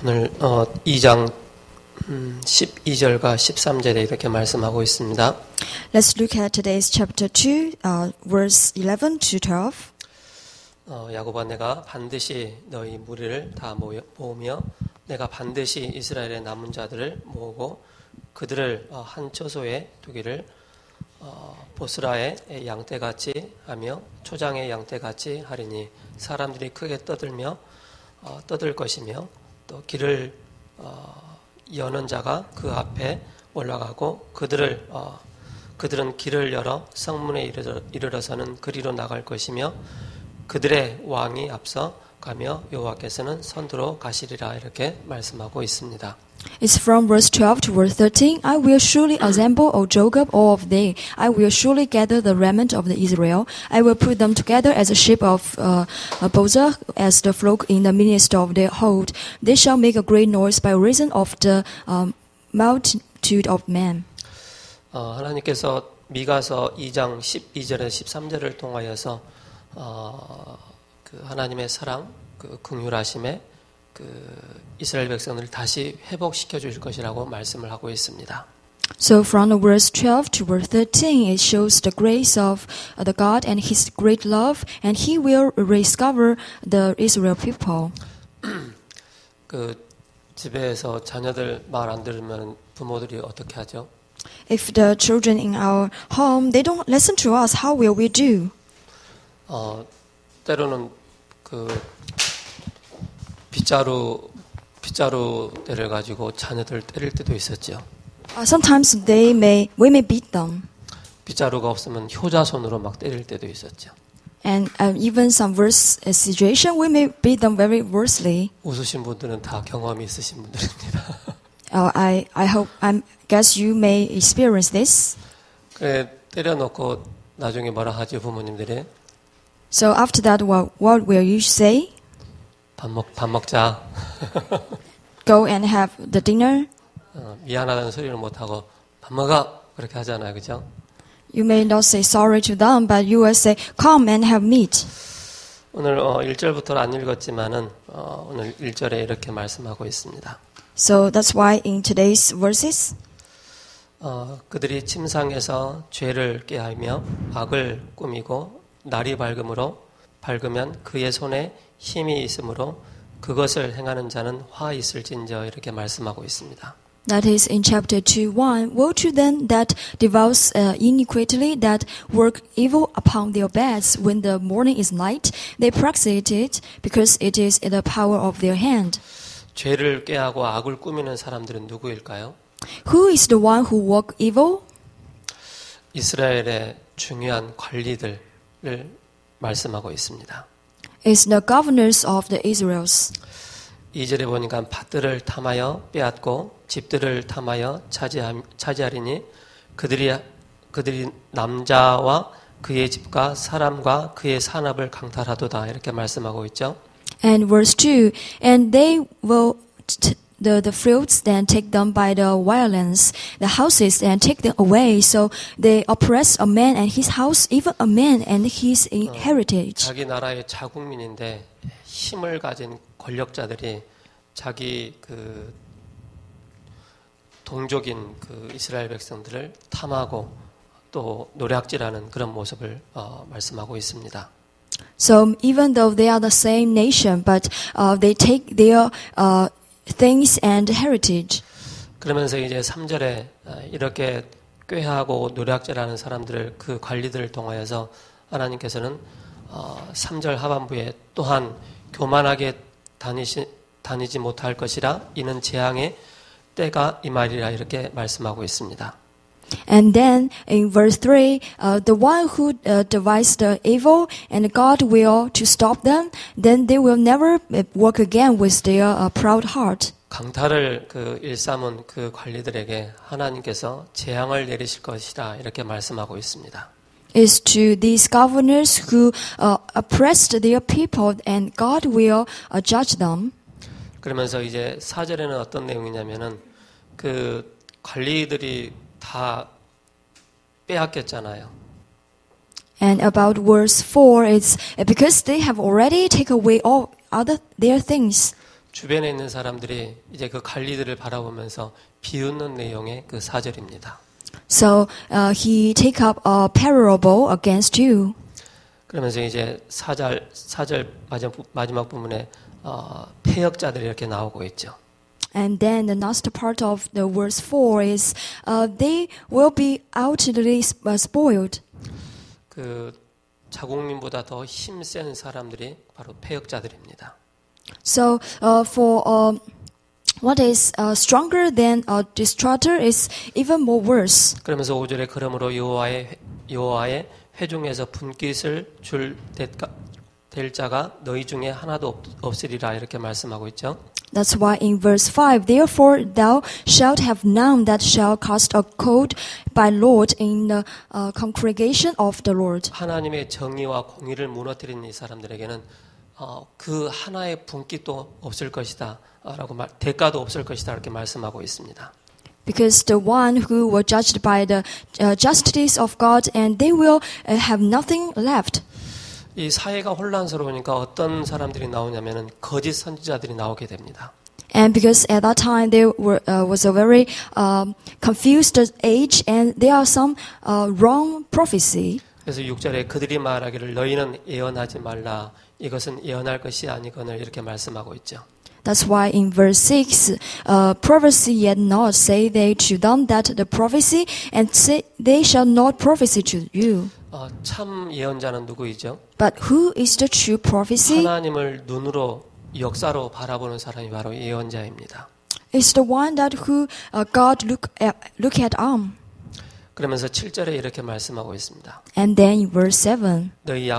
오늘 2장 12절과 13절에 이렇게 말씀하고 있습니다. Let's look at today's chapter 2, verse 11 to 12. 야곱아 내가 반드시 너희 무리를 다 모으며 내가 반드시 이스라엘의 남은 자들을 모으고 그들을 한 처소에 두기를 보스라의 양떼같이 하며 초장의 양떼같이 하리니 사람들이 크게 떠들 것이며 또 길을 여는 자가 그 앞에 올라가고 그들은 길을 열어 성문에 이르러서는 그리로 나갈 것이며 그들의 왕이 앞서 가며 여호와께서는 선두로 가시리라 이렇게 말씀하고 있습니다. It's from verse 12 to verse 13. I will surely assemble, O Jacob, all of thee. I will surely gather the remnant of the Israel. I will put them together as a sheep of Bozrah, as the flock in the midst of their hold. They shall make a great noise by reason of the multitude of men. 하나님께서 미가서 2장 12절에 13절을 통하여서 그 하나님의 사랑, 그 긍휼하심에 이스라엘 백성들을 다시 회복시켜 주실 것이라고 말씀을 하고 있습니다. So from the verse 12 to verse 13, it shows the grace of the God and His great love, and He will rediscover the Israel people. 그 집에서 자녀들 말 안 들으면 부모들이 어떻게 하죠? If the children in our home they don't listen to us, how will we do? 때로는 빗자루대를 가지고 자녀들 때릴 때도 있었죠. Sometimes we may beat them. 빗자루가 없으면 효자손으로 막 때릴 때도 있었죠. And even some worse situation, we may beat them very worstly. 웃으신 분들은 다 경험이 있으신 분들입니다. I guess you may experience this. 그래 때려놓고 나중에 뭐라 하죠 부모님들이? So after that, what will you say? 밥 먹자. Go and have the dinner. 미안하다는 소리를 못 하고 밥 먹어 그렇게 하잖아요, 그죠? You may not say sorry to them, but you will say, "Come and have meat." 오늘 1절부터는 안 읽었지만은 오늘 1절에 이렇게 말씀하고 있습니다. So that's why in today's verses, 그들이 침상에서 죄를 꾀하며 악을 꾸미고 날이 밝으면 그의 손에 힘이 있으므로 그것을 행하는 자는 화 있을진저 이렇게 말씀하고 있습니다. that is in chapter 2:1. Woe to them that devours iniquity, that work evil upon their beds. When the morning is light, they practice it, because it is in the power of their hand. 죄를 꾀하고 악을 꾸미는 사람들은 누구일까요? Who is the one who work evil? 이스라엘의 중요한 관리들을 말씀하고 있습니다. It's the governors of the Israels. 2절에 보니까 밭들을 탐하여 빼앗고 집들을 탐하여 차지하리니 그들이 남자와 그의 집과 사람과 그의 산업을 강탈하도다 이렇게 말씀하고 있죠. And verse 2, and they will the fruits then take them by the violence, the houses and take them away. So they oppress a man and his house, even a man and his heritage. 자기 나라의 자국민인데 힘을 가진 권력자들이 자기 동족인 이스라엘 백성들을 탐하고 또 노략질하는 그런 모습을 말씀하고 있습니다. So even though they are the same nation, but they take their things and heritage. 그러면서 이제 3절에 이렇게 꾀하고 노략질하는 사람들을 그 관리들을 통하여서 하나님께서는 3절 하반부에 또한 교만하게 다니지 못할 것이라 이는 재앙의 때가 임하리라 이렇게 말씀하고 있습니다. And then in verse 3, the one who devised the evil and God will to stop them, then they will never walk again with their proud heart. 강탈을 일삼은 그 관리들에게 하나님께서 재앙을 내리실 것이다 이렇게 말씀하고 있습니다. Is to these governors who oppressed their people, and God will judge them. 그러면서 이제 4절에는 어떤 내용이냐면은 그 관리들이 다 빼앗겼잖아요. And about verse 4, it's because they have already taken away all their things. 주변에 있는 사람들이 이제 그 관리들을 바라보면서 비웃는 내용의 그 4절입니다. So he take up a parable against you. 그러면서 이제 4절 마지막 부분에 패역자들이 이렇게 나오고 있죠. And then the last part of the verse 4 is they will be outwardly spoiled. 그 자국민보다 더 힘센 사람들이 바로 패역자들입니다. So for what is stronger than a distractor is even more worse. 그러면서 5절에 그러므로 여호와의 회중에서 분깃을 될 자가 너희 중에 하나도 없으리라 이렇게 말씀하고 있죠. That's why in verse 5, therefore thou shalt have none that shall cast a coat by Lord in the congregation of the Lord. 하나님의 정의와 공의를 무너뜨린 이 사람들에게는 그 하나의 분깃도 없을 것이다 라고 대가도 없을 것이다 이렇게 말씀하고 있습니다. Because the one who were judged by the justice of God and they will have nothing left. 이 사회가 혼란스러우니까 어떤 사람들이 나오냐면은 거짓 선지자들이 나오게 됩니다. And because at that time there was a very confused age and there are some wrong prophecy. 그래서 6절에 그들이 말하기를 너희는 예언하지 말라 이것은 예언할 것이 아니거늘 이렇게 말씀하고 있죠. That's why in verse 6, prophecy yet not say they to them that the prophecy and say they shall not prophesy to you. 참 예언자는 누구이죠? But who is the true prophecy? 하나님을 눈으로 역사로 바라보는 사람이 바로 예언자입니다. It's the one that who God look at 그러면서 7절에 이렇게 말씀하고 있습니다. And then in verse 7, 너희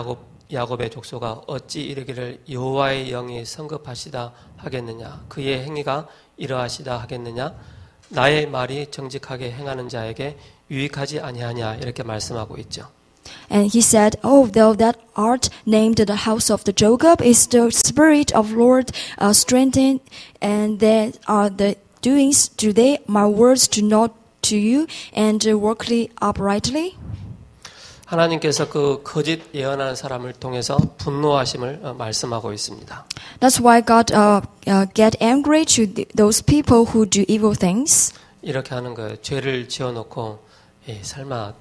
야곱의 족속아 어찌 이르기를 여호와의 영이 성급하시다 하겠느냐 그의 행위가 이러하시다 하겠느냐 나의 말이 정직하게 행하는 자에게 유익하지 아니하냐 이렇게 말씀하고 있죠. And he said, Oh, thou that art named the house of the Jacob is the spirit of Lord strengthened, and that are the doings today. My words do not to you, and workly uprightly. 하나님께서 그 거짓 예언하는 사람을 통해서 분노하심을 말씀하고 있습니다. That's why God get angry to those people who do evil things. 이렇게 하는 거예요. 죄를 지어놓고 설마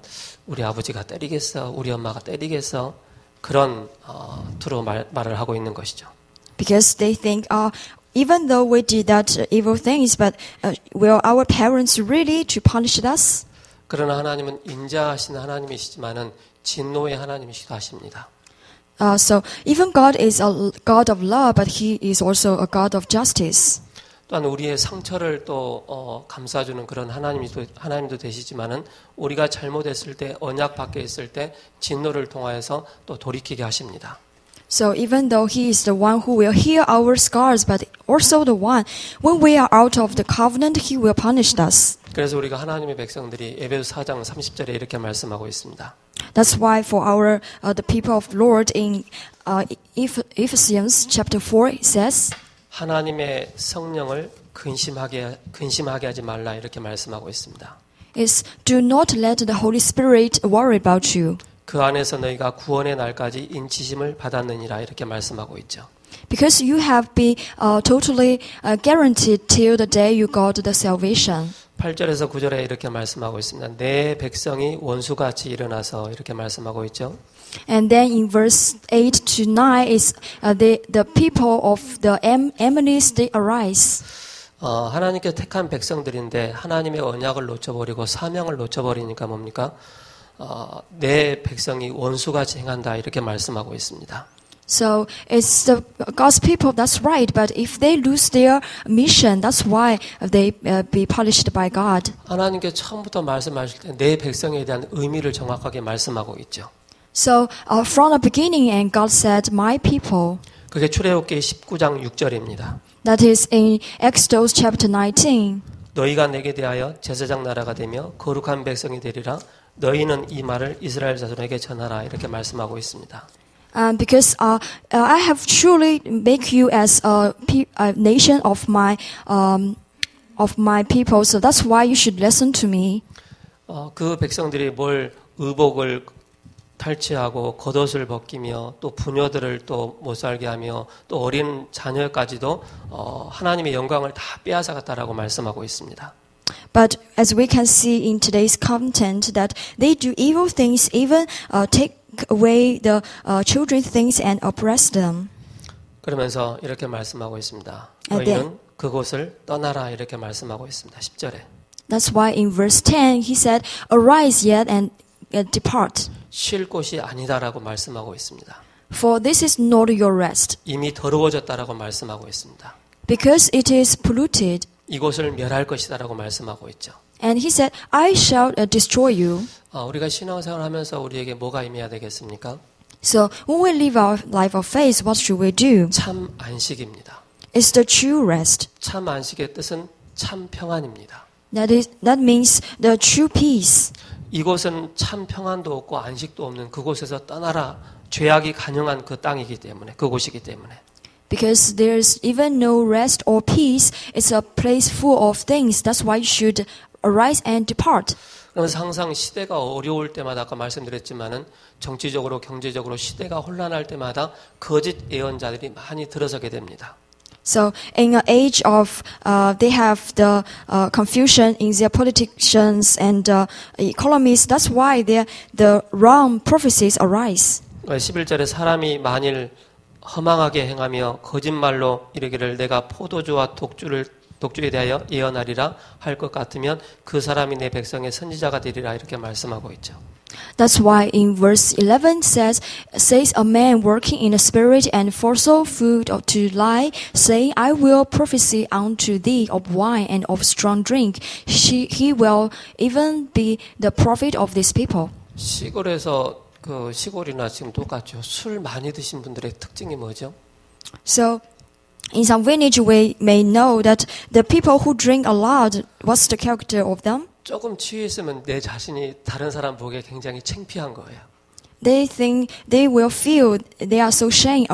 우리 아버지가 때리겠어, 우리 엄마가 때리겠어 그런 투로 말을 하고 있는 것이죠. Because they think, even though we did that evil things, but will our parents really to punish us? 그러나 하나님은 인자하신 하나님이시지만은 진노의 하나님이시기도 하십니다. So even God is a God of love, but He is also a God of justice. 또한 우리의 상처를 또 감싸주는 그런 하나님도 되시지만은 우리가 잘못했을 때 언약 밖에 있을 때 진노를 통하여서 또 돌이키게 하십니다. So even though He is the one who will heal our scars, but also the one when we are out of the covenant, He will punish us. 그래서 우리가 하나님의 백성들이 에베소 4장 30절에 이렇게 말씀하고 있습니다. That's why for our the people of the Lord in Ephesians chapter 4 it says. 하나님의 성령을 근심하게 하지 말라 이렇게 말씀하고 있습니다. Is do not let the Holy Spirit worry about you. 그 안에서 너희가 구원의 날까지 인치심을 받았느니라 이렇게 말씀하고 있죠. Because you have been totally guaranteed till the day you got the salvation. 8절에서 9절에 이렇게 말씀하고 있습니다. 내 백성이 원수같이 일어나서 이렇게 말씀하고 있죠. And then in verse 8 to 9 is the people of the enemies they arise. 하나님께 택한 백성들인데 하나님의 언약을 놓쳐버리고 사명을 놓쳐버리니까 뭡니까? 내 백성이 원수같이 행한다 이렇게 말씀하고 있습니다. So it's the God's people, that's right. But if they lose their mission, that's why they be punished by God. 하나님께 처음부터 말씀하실 때 내 백성에 대한 의미를 정확하게 말씀하고 있죠. So from the beginning, and God said, "My people." 그게 출애굽기 19장 6절입니다. That is in Exodus chapter 19. 너희가 내게 대하여 제사장 나라가 되며 거룩한 백성이 되리라. 너희는 이 말을 이스라엘 자손에게 전하라 이렇게 말씀하고 있습니다. Because I have truly make you as a nation of my people, so that's why you should listen to me. 그 백성들이 뭘 의복을 탈취하고 겉옷을 벗기며 또 부녀들을 또 못 살게 하며 또 어린 자녀까지도 하나님의 영광을 다 빼앗아갔다라고 말씀하고 있습니다. But as we can see in today's content, that they do evil things, even take away the children's things and oppress them. 그러면서 이렇게 말씀하고 있습니다. 네. 너희는 그곳을 떠나라 이렇게 말씀하고 있습니다. 10절에. That's why in verse 10 he said, "Arise yet and depart, 쉴 곳이 아니다라고 말씀하고 있습니다. for this is not your rest, 이미 더러워졌다라고 말씀하고 있습니다. because it is polluted." 이곳을 멸할 것이다라고 말씀하고 있죠. And he said, "I shall destroy you." 우리가 신앙생활하면서 우리에게 뭐가 임해야 되겠습니까? So when we live our life of faith, what should we do? 참 안식입니다. It's the true rest. 참 안식의 뜻은 참 평안입니다. That means the true peace. 이곳은 참 평안도 없고 안식도 없는 그곳에서 떠나라. 죄악이 가능한 그 땅이기 때문에, 그곳이기 때문에. Because there's even no rest or peace. It's a place full of things. That's why you should arise and depart. 그러면서 항상 시대가 어려울 때마다 아까 말씀드렸지만은 정치적으로 경제적으로 시대가 혼란할 때마다 거짓 예언자들이 많이 들어서게 됩니다. So in an age of they have the confusion in their politicians and economies. That's why the wrong prophecies arise. 11절에 사람이 만일 허망하게 행하며 거짓말로 이르기를 내가 포도주와 독주에 대하여 예언하리라 할 것 같으면 그 사람이 내 백성의 선지자가 되리라 이렇게 말씀하고 있죠. That's why in verse 11 says a man working in the spirit and foresaw food to lie, saying, I will prophesy unto thee of wine and of strong drink. He will even be the prophet of these people. 시골에서 시골이나 지금 똑같죠. 술 많이 드신 분들의 특징이 뭐죠? So in some village we may know that the people who drink a lot, what's the character of them? 조금 취했으면 내 자신이 다른 사람 보기에 굉장히 창피한 거예요. They think they will feel they are so ashamed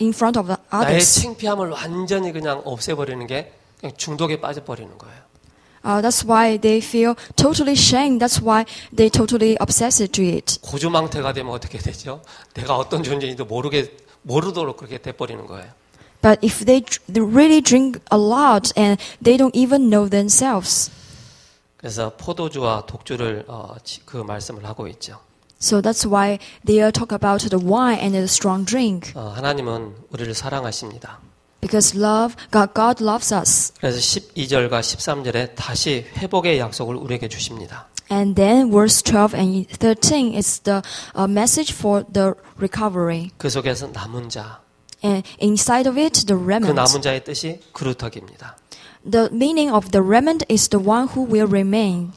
in front of the 나의 others. 창피함을 완전히 그냥 없애버리는 게 그냥 중독에 빠져버리는 거예요. That's why they feel totally ashamed. That's why they totally obsessed to it. 고주망태가 되면 어떻게 되죠? 내가 어떤 존재인지도 모르도록 그렇게 돼버리는 거예요. But if they really drink a lot and they don't even know themselves. 그래서 포도주와 독주를 그 말씀을 하고 있죠. So that's why they talk about the wine and the strong drink. 하나님은 우리를 사랑하십니다. Because God loves us. 그래서 12절과 13절에 다시 회복의 약속을 우리에게 주십니다. And then verse 12 and 13 is the message for the recovery. 그 속에서 남은 자. And inside of it, the remnant. 그 남은 자의 뜻이 그루터기입니다. The meaning of the remnant is the one who will remain.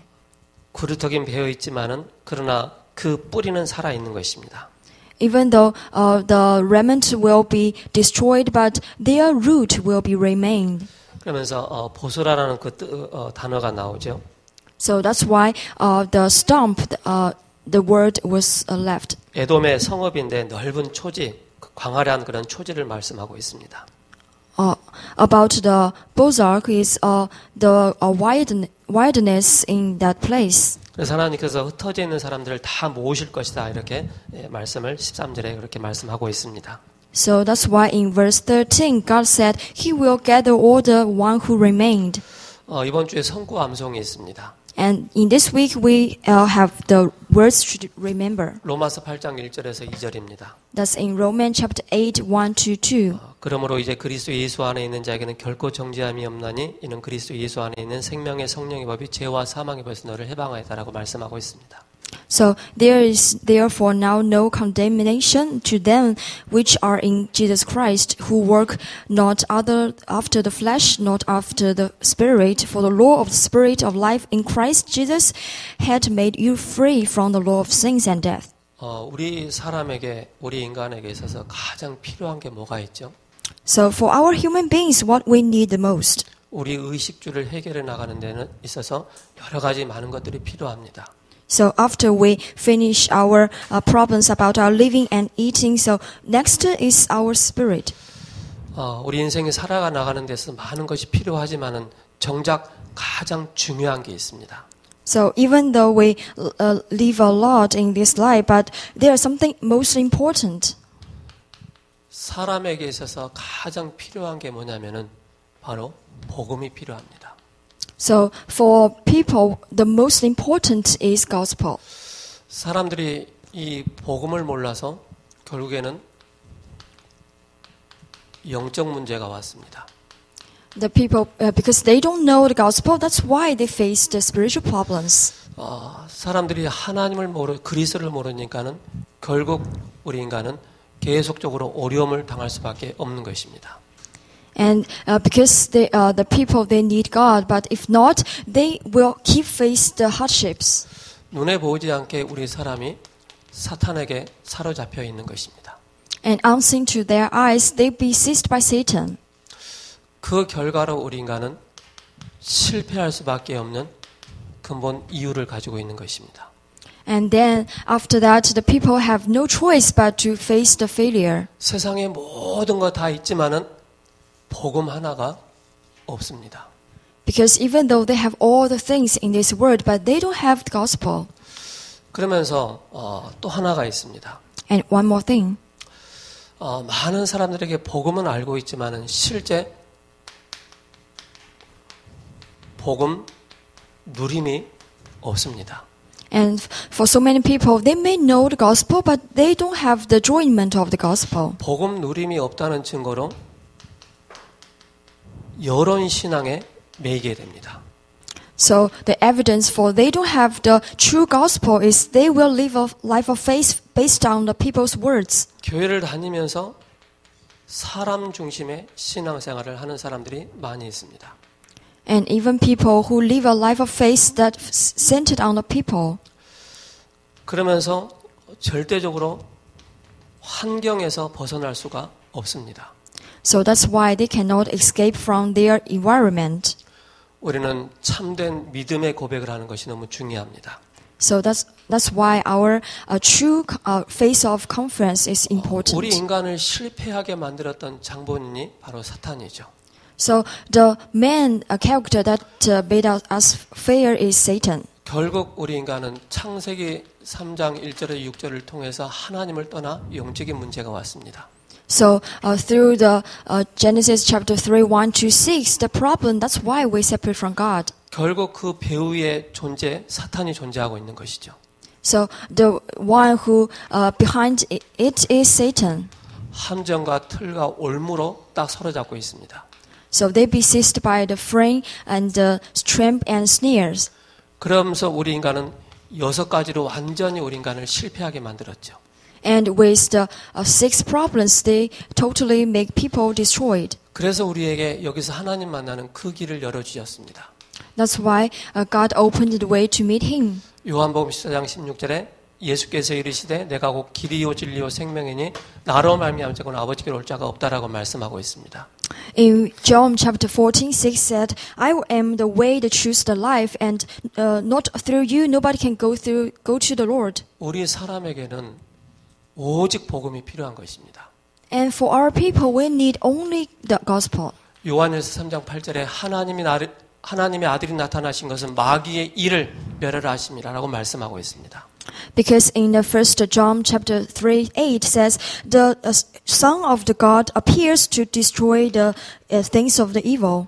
그루터기는 베어 있지만은 그러나 그 뿌리는 살아 있는 것입니다. Even though the remnant will be destroyed, but their root will be remained. 그러면서 보소라라는 그 단어가 나오죠. So that's why the stump, the word was left. 에돔의 성읍인데 넓은 초지, 광활한 그런 초지를 말씀하고 있습니다. About the Bozark is the wilderness in that place. 그래서 하나님께서 흩어져 있는 사람들을 다 모으실 것이다 이렇게 말씀을 13절에 그렇게 말씀하고 있습니다. So that's why in verse 13 God said He will gather all the one who remained. 이번 주에 선구 암송이 있습니다. And in this week we have the words to remember. 로마서 8장 1절에서 2절입니다. That's in Romans chapter 8, 1 to 2. 그러므로 이제 그리스도 예수 안에 있는 자에게는 결코 정죄함이 없나니 이는 그리스도 예수 안에 있는 생명의 성령의 법이 죄와 사망의 법에서 너를 해방하였다라고 말씀하고 있습니다. So there is therefore now no condemnation to them which are in Jesus Christ, who work not after the flesh, not after the spirit. For the law of the spirit of life in Christ Jesus had made you free from the law of sins and death. 우리 인간에게 있어서 가장 필요한 게 뭐가 있죠? So for our human beings, what we need the most. 우리 의식주를 해결해 나가는 데는 있어서 여러 가지 많은 것들이 필요합니다. So after we finish our problems about our living and eating, so next is our spirit. 우리 인생이 살아가 나가는 데서 많은 것이 필요하지만은 정작 가장 중요한 게 있습니다. So even though we live a lot in this life, but there is something most important. 사람에게 있어서 가장 필요한 게 뭐냐면은 바로 복음이 필요합니다. So for people, the most important is gospel. 사람들이 이 복음을 몰라서 결국에는 영적 문제가 왔습니다. The people, because they don't know the gospel, that's why they face the spiritual problems. 사람들이 하나님을 그리스도를 모르니까는 결국 우리 인간은 계속적으로 어려움을 당할 수밖에 없는 것입니다. And because the people, they need God, but if not, they will keep face the hardships. 눈에 보이지 않게 우리 사람이 사탄에게 사로잡혀 있는 것입니다. And unseen to their eyes, they be seized by Satan. 그 결과로 우리 인간은 실패할 수밖에 없는 근본 이유를 가지고 있는 것입니다. And then after that, the people have no choice but to face the failure. 세상에 모든 거 다 있지만은 복음 하나가 없습니다. Because even though they have all the things in this world, but they don't have the gospel. 그러면서 또 하나가 있습니다. And one more thing. 많은 사람들에게 복음은 알고 있지만은 실제 복음 누림이 없습니다. And for so many people, they may know the gospel, but they don't have the enjoyment of the gospel. 복음 누림이 없다는 증거로 여론 신앙에 매이게 됩니다. So the evidence for they don't have the true gospel is they will live a life of faith based on the people's words. 교회를 다니면서 사람 중심의 신앙생활을 하는 사람들이 많이 있습니다. And even people who live a life of faith that centered on the people. 그러면서 절대적으로 환경에서 벗어날 수가 없습니다. So that's why they cannot escape from their environment. 우리는 참된 믿음의 고백을 하는 것이 너무 중요합니다. So that's why our true face of confidence is important. 우리 인간을 실패하게 만들었던 장본인이 바로 사탄이죠. So the main character that made us fail is Satan. 결국 우리 인간은 창세기 3장 1절에 6절을 통해서 하나님을 떠나 영적인 문제가 왔습니다. So through the Genesis chapter 3, 1 to 6, the problem, that's why we separate from God. 결국 그 배후의 존재, 사탄이 존재하고 있는 것이죠. So the one who behind it is Satan. 함정과 틀과 올무로 딱 사로잡고 있습니다. So they be seized by the frame and the trap and snares. 그러면서 우리 인간은 6가지로 완전히 우리 인간을 실패하게 만들었죠. And with the 6 problems, they totally make people destroyed. 그래서 우리에게 여기서 하나님 만나는 그 길을 열어주셨습니다. That's why God opened the way to meet him. 요한복음 14장 16절에 예수께서 이르시되 내가 곧 길이요 진리요 생명이니 나로 말미암아 자고는 아버지께로 올 자가 없다라고 말씀하고 있습니다. In John chapter 14:6 said, I am the way, the truth, the life, and not through you nobody can go to the Lord. 우리 사람에게는 오직 복음이 필요한 것입니다. And for our people, we need only the gospel. 요한일서 3장 8절에 하나님의 아들이 나타나신 것은 마귀의 일을 멸하라 하심이라고 말씀하고 있습니다. Because in the first John chapter 3:8 says, the Son of the God appears to destroy the things of the evil.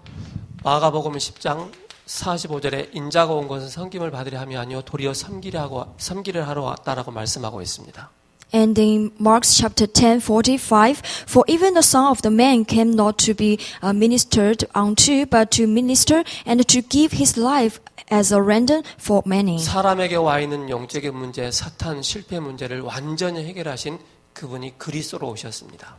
마가복음 10장 45절에 인자가 온 것은 섬김을 받으려 함이 아니요 도리어 섬기를 하러 왔다라고 말씀하고 있습니다. And in Mark chapter 10:45, for even the Son of the Man came not to be ministered unto, but to minister and to give his life as a ransom for many. 사람에게 와 있는 영적인 문제, 사탄 실패 문제를 완전히 해결하신 그분이 그리스도로 오셨습니다.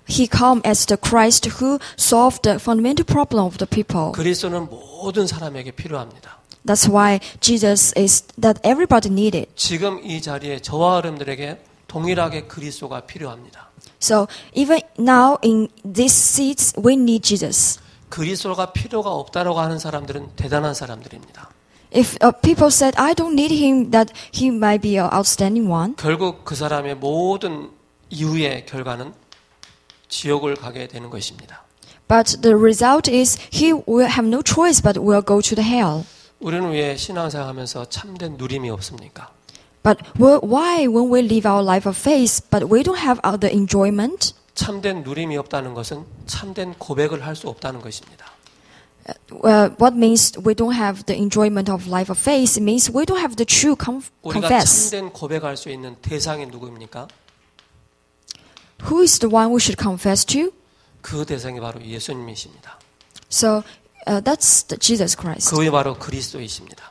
He came as the Christ who solved the fundamental problem of the people. 그리스도는 모든 사람에게 필요합니다. That's why Jesus is that everybody needed. 지금 이 자리에 저와 여러분들에게 동일하게 그리스도가 필요합니다. So even now in these seats, we need Jesus. 그리스도가 필요가 없다라고 하는 사람들은 대단한 사람들입니다. If people said, I don't need him, that he might be an outstanding one. 결국 그 사람의 모든 이후의 결과는 지옥을 가게 되는 것입니다. But the result is he will have no choice but will go to the hell. 우리는 왜 신앙생활하면서 참된 누림이 없습니까? But why, when we live our life of faith, but we don't have the enjoyment? 참된 누림이 없다는 것은 참된 고백을 할 수 없다는 것입니다. What means we don't have the enjoyment of life of faith? It means we don't have the true 우리가 confess. 참된 고백할 수 있는 대상이 누구입니까? Who is the one we should confess to? 그 대상이 바로 예수님이십니다. So that's Jesus Christ. 그분이 바로 그리스도이십니다.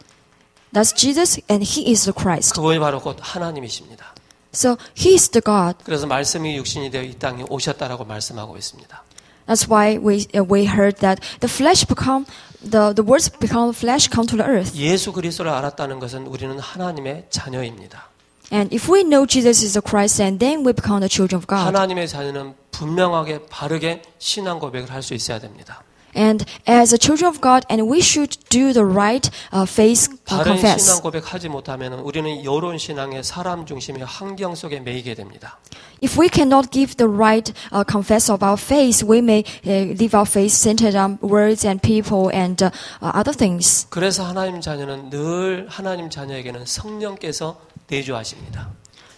That's Jesus, and He is the Christ. 그분이 바로 곧 하나님이십니다. So He is the God. 그래서 말씀이 육신이 되어 이 땅에 오셨다라고 말씀하고 있습니다. That's why we heard that the words become flesh come to the earth. 예수 그리스도를 알았다는 것은 우리는 하나님의 자녀입니다. And if we know Jesus is the Christ, and then we become the children of God. 하나님의 자녀는 분명하게 바르게 신앙 고백을 할 수 있어야 됩니다. And as a children of God, and we should do the right faith 바른 confess. 신앙 고백하지 못하면 우리는 여론 신앙의 사람 중심의 환경 속에 매이게 됩니다. If we cannot give the right confess of our faith, we may live our faith centered on words and people and other things. 그래서 하나님 자녀는 늘 하나님 자녀에게는 성령께서 내주하십니다.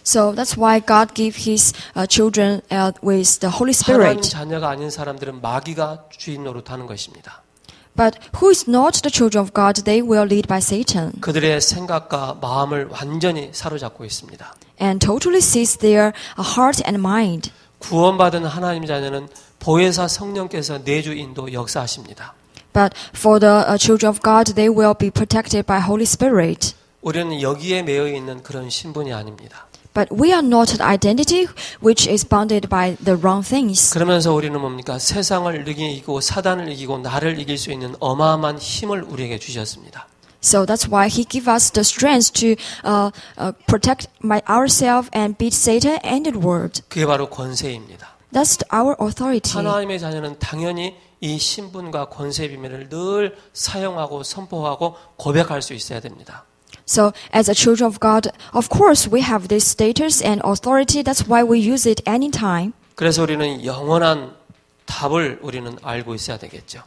So that's why God gave His children with the Holy 하나님 Spirit. 자녀가 아닌 사람들은 마귀가 주인 노릇하는 것입니다. But who is not the children of God, they will lead by Satan 그들의 생각과 마음을 완전히 사로잡고 있습니다. and totally seize their heart and mind. 구원받은 하나님 자녀는 보혜사 성령께서 내주 인도 역사하십니다. But for the children of God, they will be protected by Holy Spirit. 우리는 여기에 매여 있는 그런 신분이 아닙니다. But we are not an identity which is bounded by the wrong things. 그러면서 우리는 뭡니까? 세상을 이기고 사단을 이기고 나를 이길 수 있는 어마어마한 힘을 우리에게 주셨습니다. So that's why He gave us the strength to protect ourselves and beat Satan and the world. 그게 바로 권세입니다. That's our authority. 하나님의 자녀는 당연히 이 신분과 권세의 비밀을 늘 사용하고 선포하고 고백할 수 있어야 됩니다. So as a children of God, of course we have this status and authority. That's why we use it anytime. 그래서 우리는 영원한 답을 우리는 알고 있어야 되겠죠.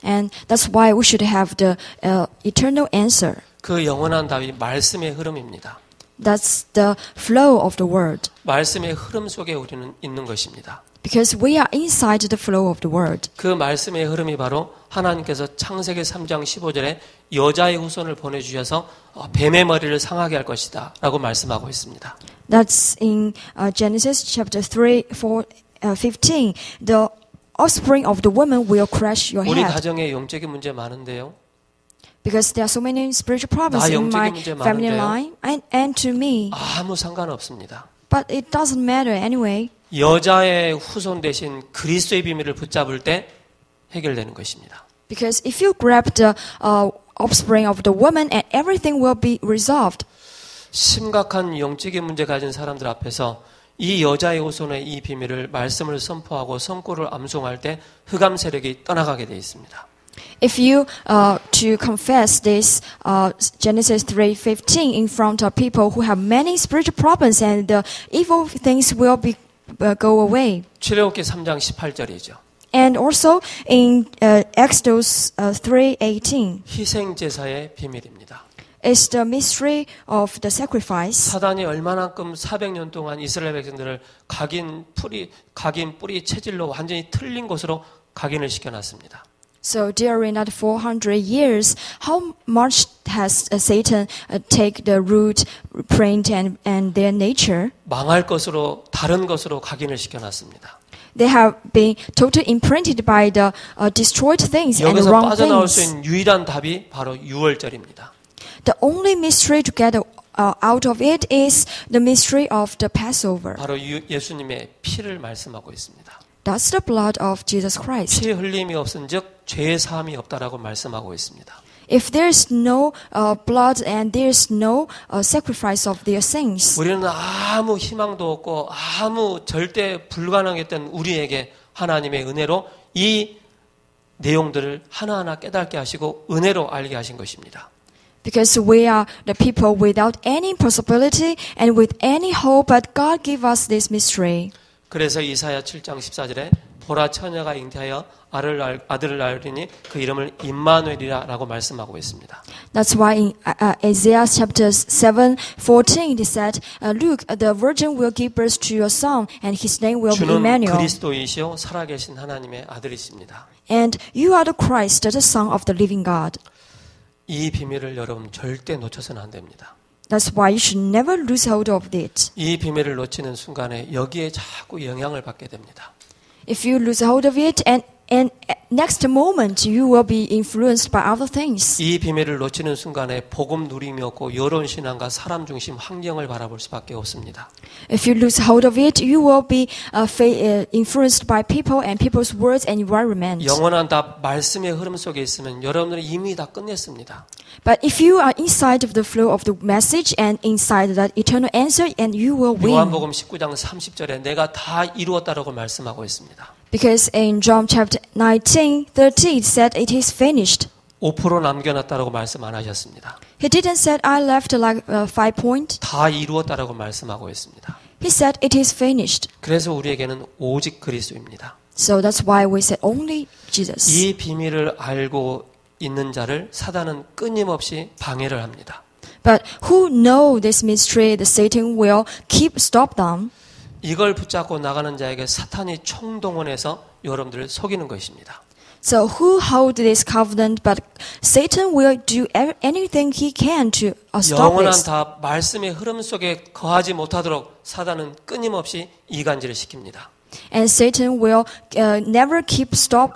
And that's why we should have the eternal answer. 그 영원한 답이 말씀의 흐름입니다. That's the flow of the word. 말씀의 흐름 속에 우리는 있는 것입니다. Because we are inside the flow of the word. 그 말씀의 흐름이 바로 하나님께서 창세기 3장 15절에 여자의 후손을 보내주셔서 뱀의 머리를 상하게 할 것이다 라고 말씀하고 있습니다. That's in Genesis chapter 3:15. The offspring of the woman will crush your 우리 head. 가정에 영적인 문제 많은데요. Because there are so many spiritual problems 나 in my 영적인 문제 family 많은데요. line and to me. 아무 상관없습니다. But it doesn't matter anyway. 여자의 후손 대신 그리스도의 비밀을 붙잡을 때 해결되는 것입니다. Because if you grab the offspring of the woman, and everything will be resolved. 심각한 영적인 문제 가진 사람들 앞에서 이 여자의 후손의 이 비밀을 말씀을 선포하고 성고를 암송할 때 흑암 세력이 떠나가게 되어 있습니다. If you to confess this Genesis 3:15 in front of people who have many spiritual problems, and the evil things will be go away. 출애굽기 3장 18절이죠. And also in Exodus 3:18, 희생 제사의 비밀입니다. it's the mystery of the sacrifice. 사단이 얼마나큼 400년 동안 이스라엘 백성들을 각인 뿌리 체질로 완전히 틀린 곳으로 각인을 시켜놨습니다. So during that 400 years, how much has Satan take the root, print, and their nature? 망할 것으로 다른 것으로 각인을 시켜놨습니다. They have been totally imprinted by the destroyed things and the 여기서 wrong 빠져나올 수 things. 있는 유일한 답이 바로 유월절입니다. The only mystery to get out of it is the mystery of the Passover. 바로 예수님의 피를 말씀하고 있습니다. That's the blood of Jesus Christ. 피 흘림이 없은즉 죄 사함이 없다라고 말씀하고 있습니다. If there's no blood and there's no sacrifice of their sins, 우리는 아무 희망도 없고 아무 절대 불가능했던 우리에게 하나님의 은혜로 이 내용들을 하나하나 깨닫게 하시고 은혜로 알게 하신 것입니다. because we are the people without any possibility and with any hope, but God gave us this mystery. 그래서 이사야 7장 14절에 보라 처녀가 잉태하여 아들을 낳으리니 그 이름을 임마누엘이라고 말씀하고 있습니다. That's why in Isaiah chapter 7:14 it said, "Look, the virgin will give birth to your son, and his name will be 주는 Emmanuel. 그리스도이시오 살아계신 하나님의 아들이십니다. And you are the Christ, the Son of the living God." 이 비밀을 여러분 절대 놓쳐서는 안 됩니다. That's why you should never lose hold of it. 이 비밀을 놓치는 순간에 여기에 자꾸 영향을 받게 됩니다. If you lose hold of it, and next moment you will be influenced by other things. 이 비밀을 놓치는 순간에 복음 누림이 없고 여론 신앙과 사람 중심 환경을 바라볼 수밖에 없습니다. If you lose hold of it, you will be influenced by people and people's words and environment. 영원한 답 말씀의 흐름 속에 있으면 여러분들은 이미 다 끝냈습니다. But if you are inside of the flow of the message and inside that eternal answer, and you will win. 요한복음 19장 30절에 내가 다 이루었다라고 말씀하고 있습니다. Because in John chapter 19:30 it said it is finished. 5% 남겨놨다라고 말씀 안 하셨습니다. He didn't say I left like 5 point. 다 이루었다라고 말씀하고 있습니다. He said it is finished. 그래서 우리에게는 오직 그리스도입니다. So that's why we said only Jesus. 이 비밀을 알고 있는 자를 사단은 끊임없이 방해를 합니다. But who know this mystery, the Satan will stop them. 이걸 붙잡고 나가는 자에게 사탄이 총동원해서 여러분들을 속이는 것입니다. So who hold this covenant, but Satan will do anything he can to stop 영원한 it. 답 말씀의 흐름 속에 거하지 못하도록 사단은 끊임없이 이간질을 시킵니다. And Satan will never stop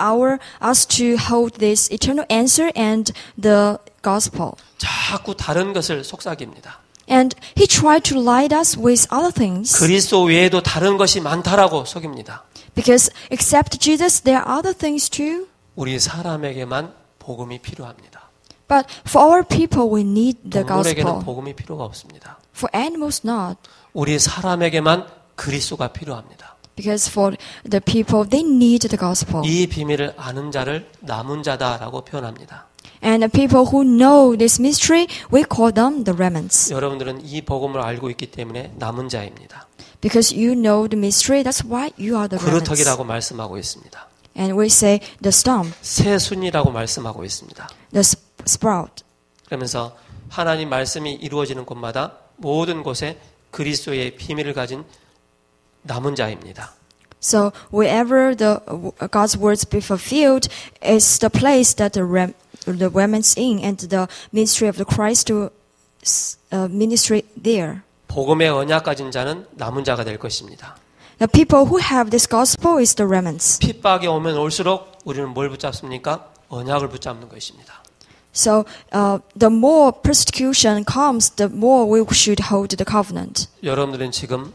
us to hold this eternal answer and the gospel. 자꾸 다른 것을 속삭입니다. And he tried to lie us with other things. 그리스도 외에도 다른 것이 많다라고 속입니다. Because except Jesus, there are other things too. 우리 사람에게만 복음이 필요합니다. But for our people, we need the 동물에게는 gospel. 복음이 필요가 없습니다. For animals, not. 우리 사람에게만 그리스도가 필요합니다. Because for the people, they need the gospel. 이 비밀을 아는 자를 남은 자다라고 표현합니다. And the people who know this mystery, we call them the remnants. 여러분들은 이 복음을 알고 있기 때문에 남은 자입니다. Because you know the mystery, that's why you are the remnants. 그루터기라고 말씀하고 있습니다. And we say the stump, 새순이라고 말씀하고 있습니다. the sprout. 그러면서 하나님 말씀이 이루어지는 곳마다 모든 곳에 그리스도의 비밀을 가진 남은 자입니다. So wherever God's words be fulfilled is the place that the remnants in, and the ministry of the Christ to ministry there. 복음의 언약 가진 자는 남은 자가 될 것입니다. The people who have this gospel is the remnants. 핍박이 오면 올수록 우리는 뭘 붙잡습니까? 언약을 붙잡는 것입니다. So the more persecution comes, the more we should hold the covenant. 여러분들은 지금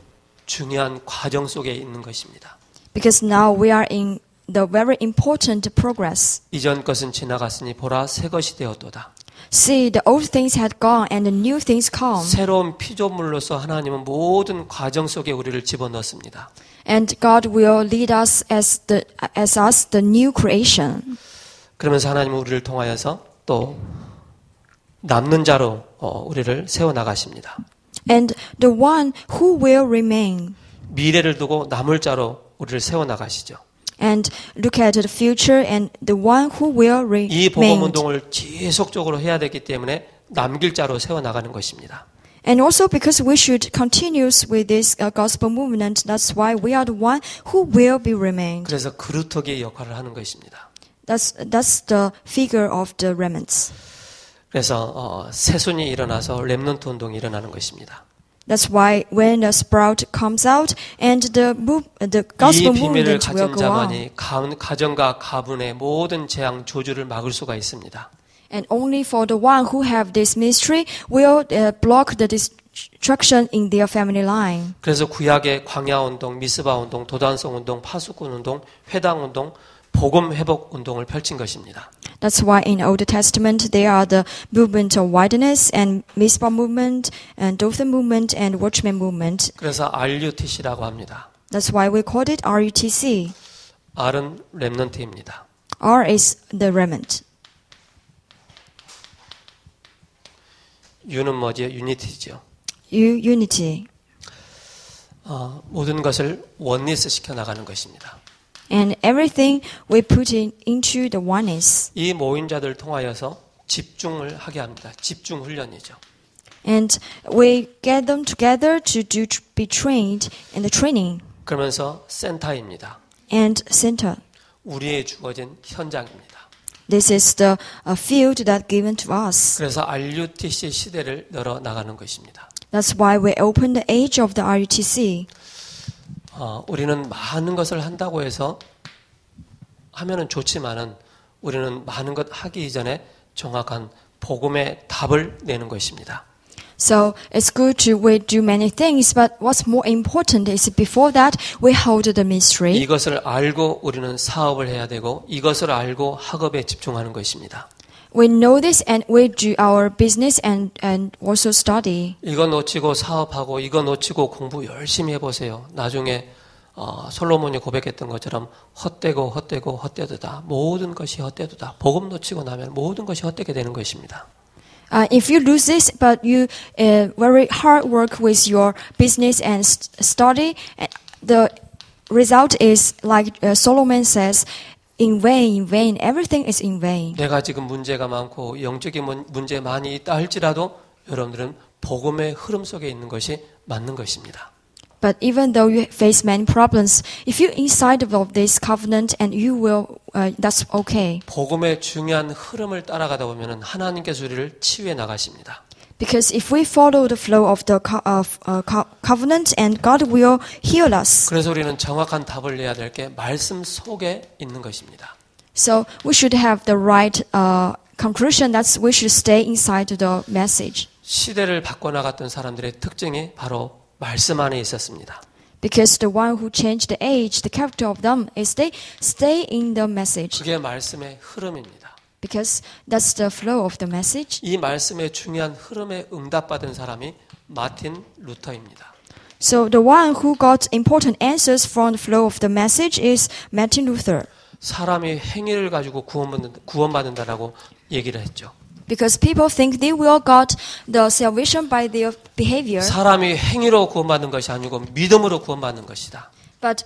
중요한 과정 속에 있는 것입니다. Because now we are in the very important progress. 이전 것은 지나갔으니 보라 새 것이 되었도다. See, the old things had gone and the new things come. 새로운 피조물로서 하나님은 모든 과정 속에 우리를 집어넣습니다. And God will lead us as us the new creation. 그러면서 하나님은 우리를 통하여서 또 남는 자로 우리를 세워 나가십니다. And the one who will remain. 미래를 두고 남을 자로 우리를 세워 나가시죠. And look at the future and the one who will 이 복음 remain. 운동을 지속적으로 해야 되기 때문에 남길 자로 세워 나가는 것입니다. And also because we should continue with this gospel movement, that's why we are the one who will be remained. 그래서 그루터기의 역할을 하는 것입니다. That's the figure of the remnants. 그래서 새순이 일어나서 렘넌트 운동이 일어나는 것입니다. That's why when the sprout comes out and the gospel 이 비밀을 movement will 가진 go on. 자만이 가정과 가문의 모든 재앙 저주를 막을 수가 있습니다. And only for the one who have this mystery will block the destruction in their family line. 그래서 구약의 광야 운동, 미스바 운동, 도단성 운동, 파수꾼 운동, 회당 운동, 복음 회복 운동을 펼친 것입니다. That's why in Old Testament there are the movement of wilderness and Mizpah movement and Dothan movement and Watchman movement. 그래서 RUTC라고 합니다. That's why we called it RUTC. R은 렘넌트입니다. R is the remnant. U는 뭐지요? 유니티죠. Unity. 모든 것을 원리스 시켜 나가는 것입니다. and everything we put into the oneness. 이 모인 자들 통하여서 집중을 하게 합니다. 집중 훈련이죠. And we get them together to be trained in the training 그러면서 센터입니다. and center. 우리의 주어진 현장입니다. This is the field that given to us. 그래서 RUTC 시대를 열어 나가는 것입니다. That's why we open the age of the RUTC. 우리는 많은 것을 한다고 해서 하면은 좋지만은 우리는 많은 것 하기 이전에 정확한 복음의 답을 내는 것입니다. So it's good to we do many things, but what's more important is before that we hold the mystery. 이것을 알고 우리는 사업을 해야 되고 이것을 알고 학업에 집중하는 것입니다. We know this and we do our business and also study. 이거 놓치고 사업하고 이거 놓치고 공부 열심히 해보세요. 나중에 솔로몬이 고백했던 것처럼 헛되도다. 모든 것이 헛되도다. 복음 놓치고 나면 모든 것이 헛되게 되는 것입니다. If you lose this, but you very hard work with your business and study, the result is like Solomon says, in vain, everything is in vain. 내가 지금 문제가 많고 영적인 문제 많이 있다 할지라도 여러분들은 복음의 흐름 속에 있는 것이 맞는 것입니다. But even though you face many problems, if you're inside of this covenant and you will, that's okay. 복음의 중요한 흐름을 따라가다 보면은 하나님께서 우리를 치유해 나가십니다. Because if we follow the flow of the covenant, and God will heal us. 그래서 우리는 정확한 답을 내야 될 게 말씀 속에 있는 것입니다. So we should have the right conclusion that we should stay inside the message. 시대를 바꿔나갔던 사람들의 특징이 바로 말씀 안에 있었습니다. Because the one who changed the age, the character of them is they stay in the message. 그게 말씀의 흐름입니다. Because that's the flow of the message. 이 말씀의 중요한 흐름에 응답받은 사람이 마틴 루터입니다. So the one who got important answers from the flow of the message is Martin Luther. 사람이 행위를 가지고 구원받는다라고 얘기를 했죠. Because people think they will got the salvation by their behavior. 사람이 행위로 구원받는 것이 아니고 믿음으로 구원받는 것이다. But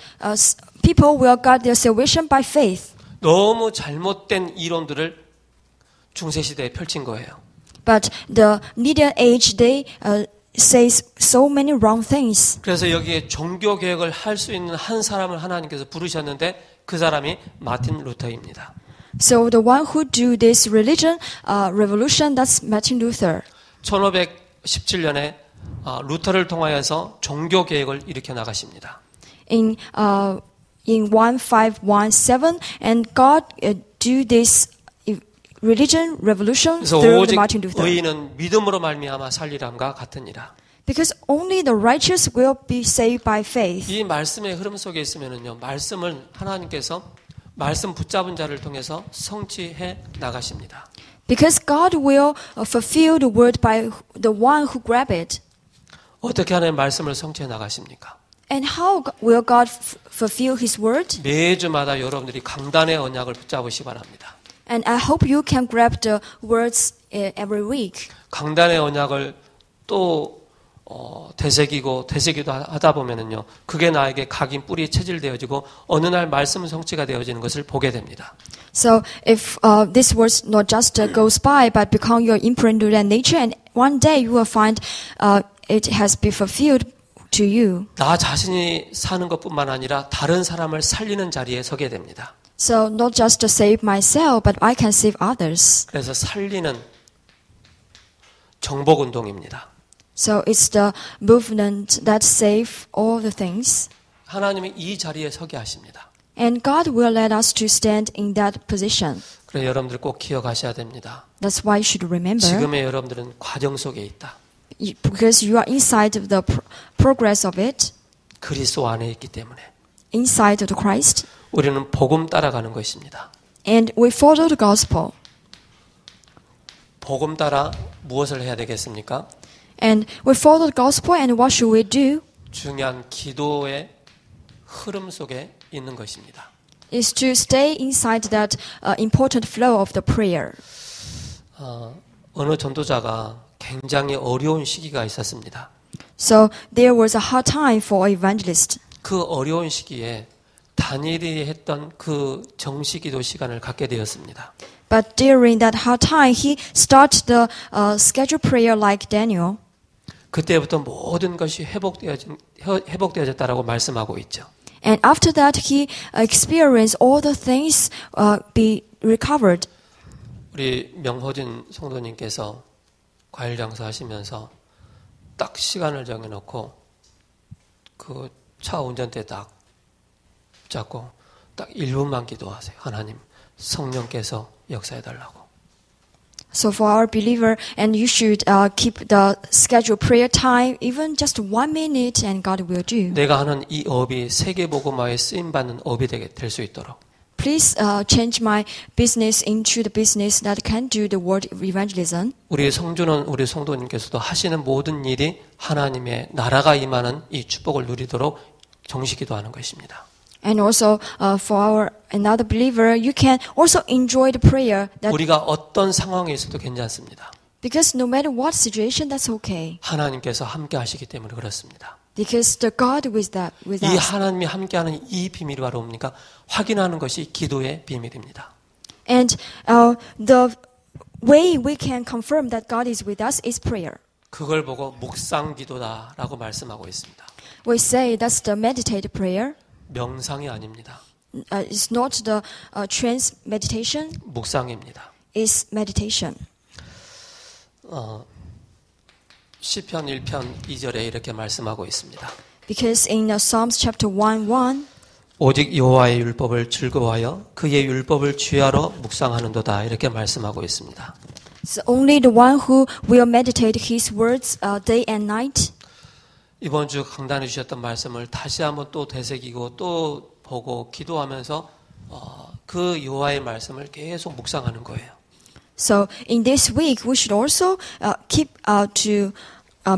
people will got their salvation by faith. 너무 잘못된 이론들을 중세시대에 펼친 거예요. But the middle age, they says so many wrong things. 그래서 여기에 종교 개혁을 할 수 있는 한 사람을 하나님께서 부르셨는데 그 사람이 마틴 루터입니다. So the one who do this religion revolution, that's Martin Luther. 1517년에 루터를 통하여서 종교 개혁을 일으켜 나가십니다. In 1517, and God do this religion revolution 그래서 through 오직 Martin Luther. 의인은 믿음으로 말미암아 살리람과 같으니라. Because only the righteous will be saved by faith. 이 말씀의 흐름 속에 있으면은요, 말씀을 하나님께서 말씀 붙잡은 자를 통해서 성취해 나가십니다. Because God will fulfill the word by the one who grab it. 어떻게 하나님 말씀을 성취해 나가십니까? And how will God fulfill His word? 매주마다 여러분들이 강단의 언약을 붙잡으시 바랍니다. And I hope you can grab the words every week. 강단의 언약을 또 되새기도 하다 보면은요, 그게 나에게 각인 뿌리 체질되어지고 어느 날 말씀 성취가 되어지는 것을 보게 됩니다. So if this words not just goes by, but become your imprint to that nature, and one day you will find it has been fulfilled to you. 나 자신이 사는 것뿐만 아니라 다른 사람을 살리는 자리에 서게 됩니다. So not just to save myself, but I can save others. 그래서 살리는 정복 운동입니다. So it's the movement that save all the things. 하나님이 이 자리에 서게 하십니다. And God will let us to stand in that position. 그래서 여러분들 꼭 기억하셔야 됩니다. That's why you should remember. 지금의 여러분들은 과정 속에 있다. Because you are inside of the progress of it. 그리스도 안에 있기 때문에. Inside of the Christ. 우리는 복음 따라가는 것입니다. And we follow the gospel. 복음 따라 무엇을 해야 되겠습니까? And we follow the gospel, and what should we do? 중요한 기도의 흐름 속에 있는 것입니다. Is to stay inside that important flow of the prayer. 어느 전도자가 굉장히 어려운 시기가 있었습니다. So there was a hard time for evangelist. 그 어려운 시기에 다니엘이 했던 그 정시기도 시간을 갖게 되었습니다. But during that hard time, he started the scheduled prayer like Daniel. 그때부터 모든 것이 회복되어졌다라고 말씀하고 있죠. And after that, he experienced all the things be recovered. 우리 명호진 성도님께서 과일 장사하시면서 딱 시간을 정해놓고 그 차 운전대 딱 잡고 딱 1분만 기도하세요. 하나님, 성령께서 역사해달라고. So for our believer, and you should keep the scheduled prayer time, even just 1 minute, and God will do. 내가 하는 이 업이 세계복음화에 쓰임받는 업이 될 수 있도록. Please change my business into the business that can do the word evangelism. 우리 성주는 우리 성도님께서도 하시는 모든 일이 하나님의 나라가 임하는 이 축복을 누리도록 정식기도하는 것입니다. And also for our another believer, you can also enjoy the prayer that 우리가 어떤 상황에 있어도 괜찮습니다. because no matter what situation, that's okay. 하나님께서 함께 하시기 때문에 그렇습니다. Because the God with 이 us. 하나님이 함께하는 이 비밀이 바로 뭡니까? 확인하는 것이 기도의 비밀입니다. And the way we can confirm that God is with us is prayer. 그걸 보고 묵상기도다라고 말씀하고 있습니다. We say that's the meditative prayer. 명상이 아닙니다. It's not the trance meditation. 묵상입니다. It's meditation. 시편 1편 2절에 이렇게 말씀하고 있습니다. Because in Psalms chapter 1:1, 오직 여호와의 율법을 즐거워하여 그의 율법을 주야로 묵상하는도다 이렇게 말씀하고 있습니다. it's only the one who will meditate His words day and night. 이번 주 강단해 주셨던 말씀을 다시 한번 또 되새기고 또 보고 기도하면서 그 여호와의 말씀을 계속 묵상하는 거예요. So in this week, we should also keep to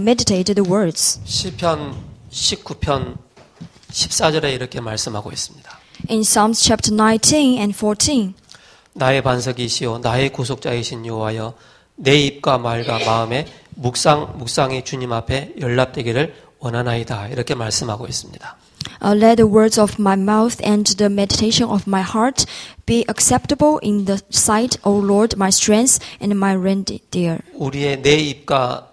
meditate the words. 시편 19편 14절에 이렇게 말씀하고 있습니다. In Psalms chapter 19 and 14, 나의 반석이시오 나의 구속자이신 여호와여 내 입과 말과 마음에 묵상이 주님 앞에 연락되기를 원하나이다 이렇게 말씀하고 있습니다. Let the words of my mouth and the meditation of my heart be acceptable in the sight, O Lord, my strength and my redeemer. 우리의 내 입과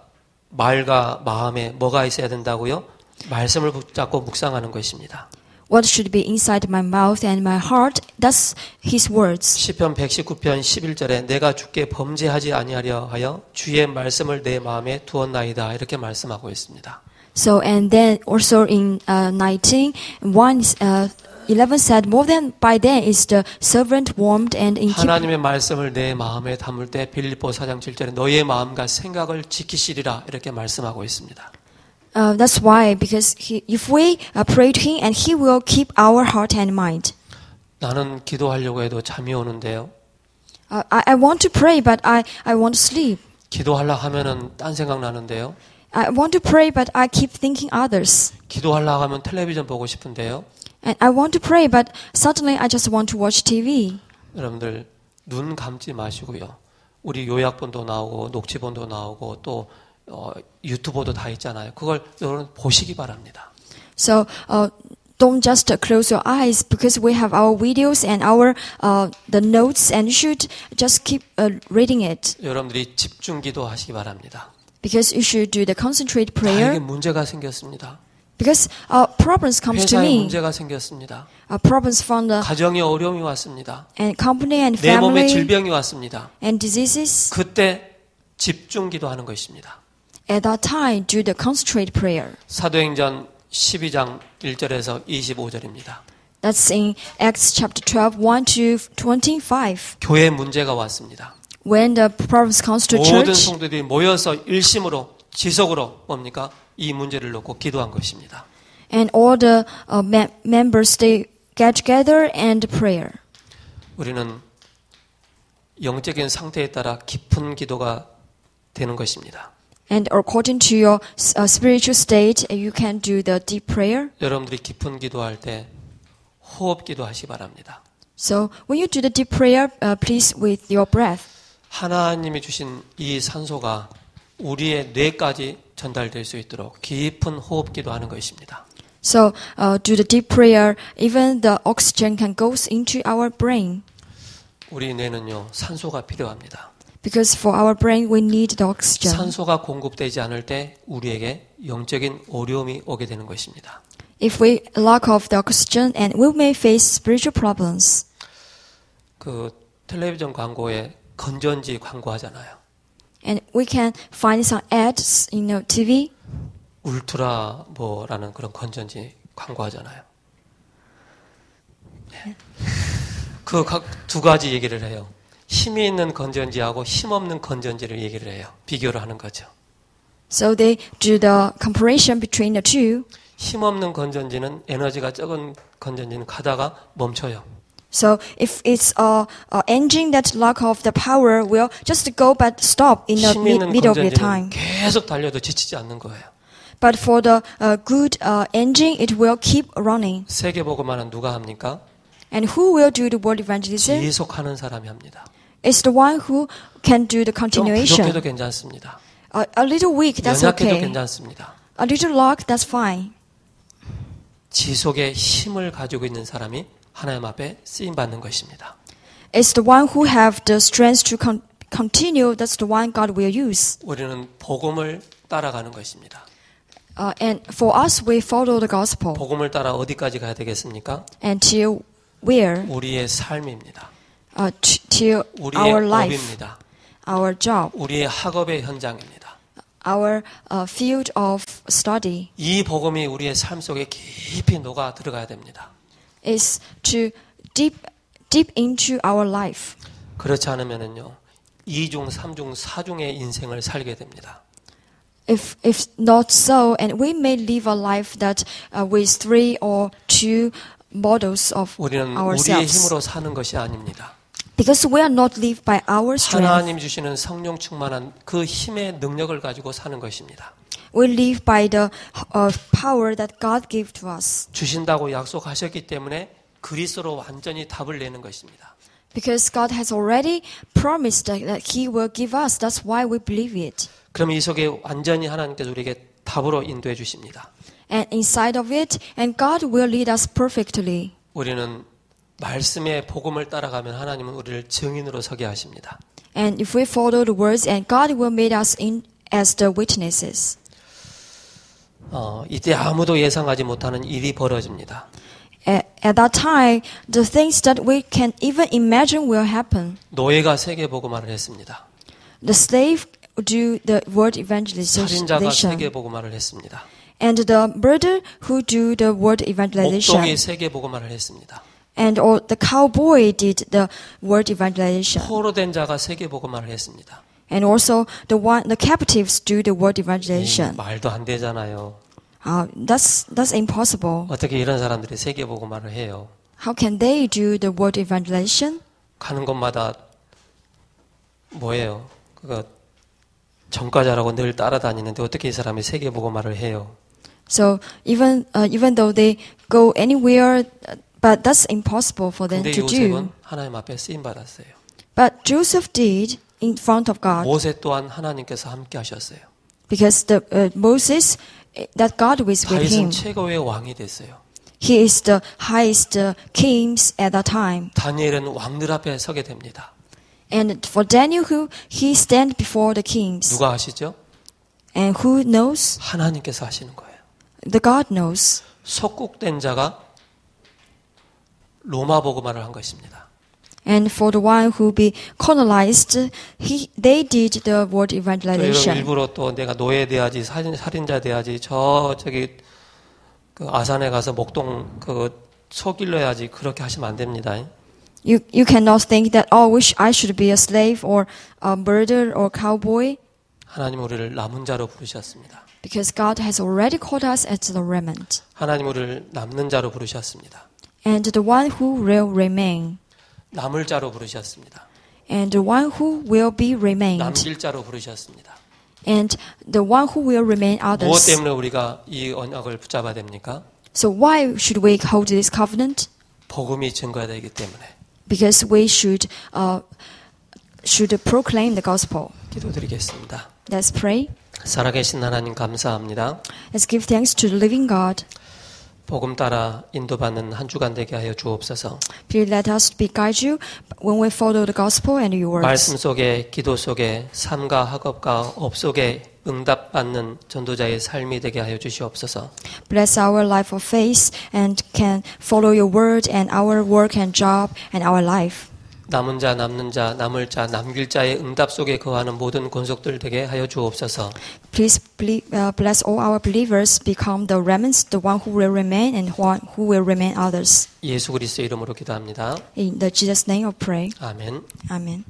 말과 마음에 뭐가 있어야 된다고요? 말씀을 붙잡고 묵상하는 것입니다. What should be inside my mouth and my heart? That's His words. 시편 119편 11절에 내가 주께 범죄하지 아니하려 하여 주의 말씀을 내 마음에 두었나이다 이렇게 말씀하고 있습니다. So and then also in 19, 11 said, more than by then is the servant warmed and in 하나님의 말씀을 내 마음에 담을 때 빌립보 4장 7절에 너의 마음과 생각을 지키시리라 이렇게 말씀하고 있습니다. That's why, because if we pray to Him, and He will keep our heart and mind. 나는 기도하려고 해도 잠이 오는데요. I want to pray, but I want to sleep. 기도하려 하면은 딴 생각 나는데요. I want to pray, but I keep thinking others. 기도하려고 하면 텔레비전 보고 싶은데요. And I want to pray, but suddenly I just want to watch TV. 여러분들 눈 감지 마시고요. 우리 요약본도 나오고 녹취본도 나오고 또 유튜브도 다 있잖아요. 그걸 여러분 보시기 바랍니다. So don't just close your eyes because we have our videos and our the notes, and you should just keep reading it. 여러분들이 집중 기도하시기 바랍니다. Because you should do the concentrated 나에게 prayer. 문제가 생겼습니다. Because problems comes to 회사에 me. 문제가 생겼습니다. Problems from the 가정에 어려움이 왔습니다. and company and 내 몸에 family 질병이 왔습니다. and diseases. 그때 집중 기도하는 것입니다. At that time, do the concentrated prayer. 사도행전 12장 1절에서 25절입니다. That's in Acts chapter 12, 1 to 25. 교회 문제가 왔습니다. When the problems comes to 모든 church, 성도들이 모여서 일심으로 지속으로 뭡니까? 이 문제를 놓고 기도한 것입니다. and all the members they get together and prayer. 우리는 영적인 상태에 따라 깊은 기도가 되는 것입니다. And according to your spiritual state, you can do the deep prayer. 여러분들이 깊은 기도할 때 호흡 기도하시 바랍니다. So when you do the deep prayer, please with your breath. 하나님이 주신 이 산소가 우리의 뇌까지 전달될 수 있도록 깊은 호흡 기도하는 것입니다. So, due to deep prayer, even the oxygen can go into our brain. 우리 뇌는요, 산소가 필요합니다. Because for our brain, we need the oxygen. 산소가 공급되지 않을 때 우리에게 영적인 어려움이 오게 되는 것입니다. If we lack of the oxygen, and we may face spiritual problems. 그 텔레비전 광고에 건전지 광고하잖아요. And we can find some ads in the TV. 울트라 뭐라는 그런 건전지 광고하잖아요. 그 각 두 가지 얘기를 해요. 힘이 있는 건전지하고 힘없는 건전지를 얘기를 해요. 비교를 하는 거죠. So they do the comparison between the two. 힘없는 건전지는 에너지가 적은 건전지는 가다가 멈춰요. So if it's a engine that lack of the power, will just go but stop in the 힘 있는 middle of the 건전지는 time. 계속 달려도 지치지 않는 거예요. But for the good engine, it will keep running. 세계복음화는 누가 합니까? And who will do the word evangelism? 지속하는 사람이 합니다. It's the one who can do the 좀 continuation. 부족해도 괜찮습니다. A little weak, that's 연약해도 okay. 괜찮습니다. A little luck, that's fine. 지속의 힘을 가지고 있는 사람이 하나님 앞에 쓰임 받는 것입니다. It's the one who have the strength to continue. That's the one God will use. 우리는 복음을 따라가는 것입니다. And for us, we follow the gospel. 복음을 따라 어디까지 가야 되겠습니까? Until where? 우리의 삶입니다. Till 우리의 our life, 업입니다. our job, 우리의 학업의 현장입니다. our field of study. 이 복음이 우리의 삶 속에 깊이 녹아 들어가야 됩니다. Is to deep into our life. 그렇지 않으면은요, 2중, 3중, 4중의 인생을 살게 됩니다. If not so, and we may live a life that with 3 or 2 models of 우리는 우리의 ourselves. 힘으로 사는 것이 아닙니다. Because we are not lived by our strength. 하나님 주시는 성령 충만한 그 힘의 능력을 가지고 사는 것입니다. We live by the power that God gave to us. 주신다고 약속하셨기 때문에 그리스도로 완전히 답을 내는 것입니다. Because God has already promised that He will give us. That's why we believe it. 그럼 이 속에 완전히 하나님께서 우리에게 답으로 인도해 주십니다. And inside of it, and God will lead us perfectly. 우리는 말씀의 복음을 따라가면 하나님은 우리를 증인으로 서게 하십니다. And if we follow the words, and God will make us in as the witnesses. 이때 아무도 예상하지 못하는 일이 벌어집니다. At that time, the things that we can even imagine will happen. 노예가 세계 복음화를 했습니다. The slave do the word evangelization. 살인자가 세계 복음화를 했습니다. And the brother who do the word evangelization. 목동이 세계 복음화를 했습니다. And the cowboy did the word evangelization. 포로된 자가 세계 복음화를 했습니다. And also the captives do the word evangelization. 말도 안 되잖아요. That's impossible. 어떻게 이런 사람들이 세계 복음화를 해요? How can they do the word evangelization? 가는 곳마다 뭐예요? 그거 전과자라고 늘 따라다니는데 어떻게 이 사람이 세계 복음화를 해요? So even though they go anywhere, but that's impossible for them 근데 to 요셉은 do. 하나님 앞에 쓰임 받았어요. But Joseph did in front of God. 모세 또한 하나님께서 함께 하셨어요. Because Moses, that God was with 다윗은 him. 최고의 왕이 됐어요. He is the highest king at that time. 다니엘은 왕들 앞에 서게 됩니다. And for Daniel, he stand before the kings. 누가 하시죠? And who knows? 하나님께서 하시는 거예요. The God knows. 속국된 자가 로마 복음화를 한 것입니다. And for the one who be colonized, they did the word 또 evangelization. 일부러 또 내가 노예 돼야지, 살인자 돼야지, 저기 그 아산에 가서 목동 그 소 길러야지 그렇게 하시면 안 됩니다. You cannot think that I should be a slave or a murderer or cowboy, 하나님 우리를 남은 자로 부르셨습니다. because God has already called us as the remnant, 하나님 우리를 남는 자로 부르셨습니다. and the one who will remain, 남을 자로 부르셨습니다. and the one who will be remained, 남길 자로 부르셨습니다. and the one who will remain 무엇 others. 때문에 우리가 이 언약을 붙잡아야 됩니까? So why should we hold this covenant? 복음이 증거되기 때문에. Because we should proclaim the gospel. 기도드리겠습니다. Let's pray. 살아계신 하나님 감사합니다. Let's give thanks to the living God. 복음 따라 인도받는 한 주간 되게 하여 주옵소서. Please let us be guide you when we follow the gospel and your words. 말씀 속에 기도 속에 삶과 학업과 업 속에 응답받는 전도자의 삶이 되게 하여 주시옵소서. Bless our life of faith and can follow your word and our work and job and our life. 남은 자, 남는 자, 남을 자, 남길 자의 응답 속에 거하는 모든 권속들 되게 하여 주옵소서. Please bless all our believers, become the remnants, the one who will remain and who will remain others. 예수 그리스도 이름으로 기도합니다. In the Jesus name of pray. 아멘. Amen.